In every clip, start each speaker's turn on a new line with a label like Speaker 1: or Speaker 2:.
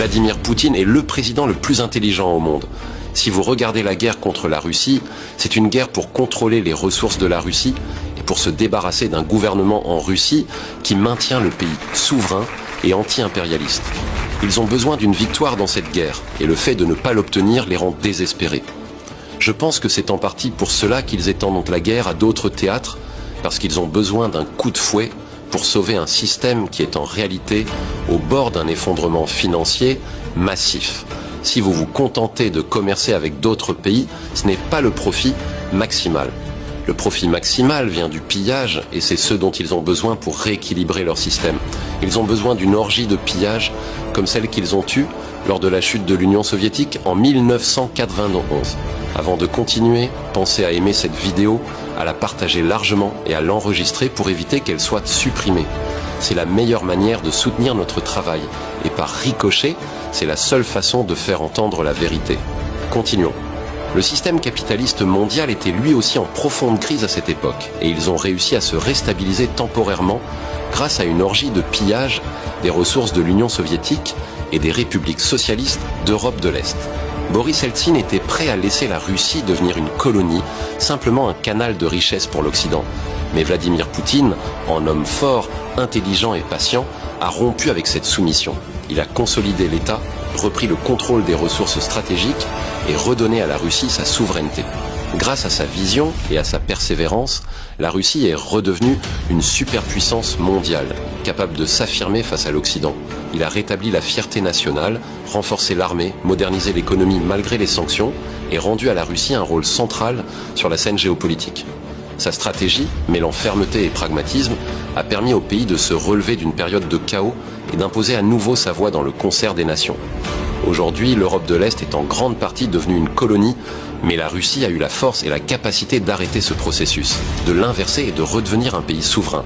Speaker 1: Vladimir Poutine est le président le plus intelligent au monde. Si vous regardez la guerre contre la Russie, c'est une guerre pour contrôler les ressources de la Russie et pour se débarrasser d'un gouvernement en Russie qui maintient le pays souverain et anti-impérialiste. Ils ont besoin d'une victoire dans cette guerre et le fait de ne pas l'obtenir les rend désespérés. Je pense que c'est en partie pour cela qu'ils étendent la guerre à d'autres théâtres, parce qu'ils ont besoin d'un coup de fouet pour sauver un système qui est en réalité au bord d'un effondrement financier massif. Si vous vous contentez de commercer avec d'autres pays, ce n'est pas le profit maximal. Le profit maximal vient du pillage et c'est ce dont ils ont besoin pour rééquilibrer leur système. Ils ont besoin d'une orgie de pillage comme celle qu'ils ont eue lors de la chute de l'Union soviétique en 1991. Avant de continuer, pensez à aimer cette vidéo, à la partager largement et à l'enregistrer pour éviter qu'elle soit supprimée. C'est la meilleure manière de soutenir notre travail. Et par ricochet, c'est la seule façon de faire entendre la vérité. Continuons. Le système capitaliste mondial était lui aussi en profonde crise à cette époque, et ils ont réussi à se réstabiliser temporairement grâce à une orgie de pillage des ressources de l'Union soviétique et des républiques socialistes d'Europe de l'Est. Boris Eltsine était prêt à laisser la Russie devenir une colonie, simplement un canal de richesse pour l'Occident. Mais Vladimir Poutine, en homme fort, intelligent et patient, a rompu avec cette soumission. Il a consolidé l'État, repris le contrôle des ressources stratégiques et redonné à la Russie sa souveraineté. Grâce à sa vision et à sa persévérance, la Russie est redevenue une superpuissance mondiale, capable de s'affirmer face à l'Occident. Il a rétabli la fierté nationale, renforcé l'armée, modernisé l'économie malgré les sanctions et rendu à la Russie un rôle central sur la scène géopolitique. Sa stratégie, mêlant fermeté et pragmatisme, a permis au pays de se relever d'une période de chaos et d'imposer à nouveau sa voix dans le concert des nations. Aujourd'hui, l'Europe de l'Est est en grande partie devenue une colonie, mais la Russie a eu la force et la capacité d'arrêter ce processus, de l'inverser et de redevenir un pays souverain.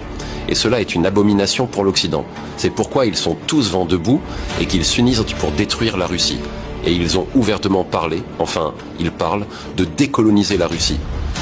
Speaker 1: Et cela est une abomination pour l'Occident. C'est pourquoi ils sont tous vent debout et qu'ils s'unissent pour détruire la Russie. Et ils ont ouvertement parlé, enfin, ils parlent, de décoloniser la Russie.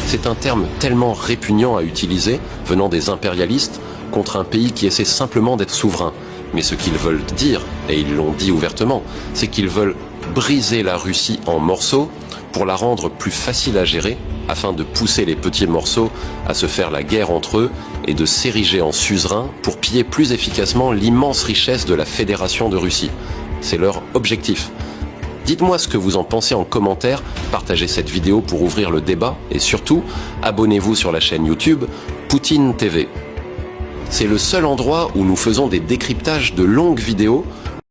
Speaker 1: C'est un terme tellement répugnant à utiliser, venant des impérialistes, contre un pays qui essaie simplement d'être souverain. Mais ce qu'ils veulent dire, et ils l'ont dit ouvertement, c'est qu'ils veulent briser la Russie en morceaux pour la rendre plus facile à gérer, afin de pousser les petits morceaux à se faire la guerre entre eux et de s'ériger en suzerain pour piller plus efficacement l'immense richesse de la Fédération de Russie. C'est leur objectif. Dites-moi ce que vous en pensez en commentaire, partagez cette vidéo pour ouvrir le débat et surtout, abonnez-vous sur la chaîne YouTube Poutine TV. C'est le seul endroit où nous faisons des décryptages de longues vidéos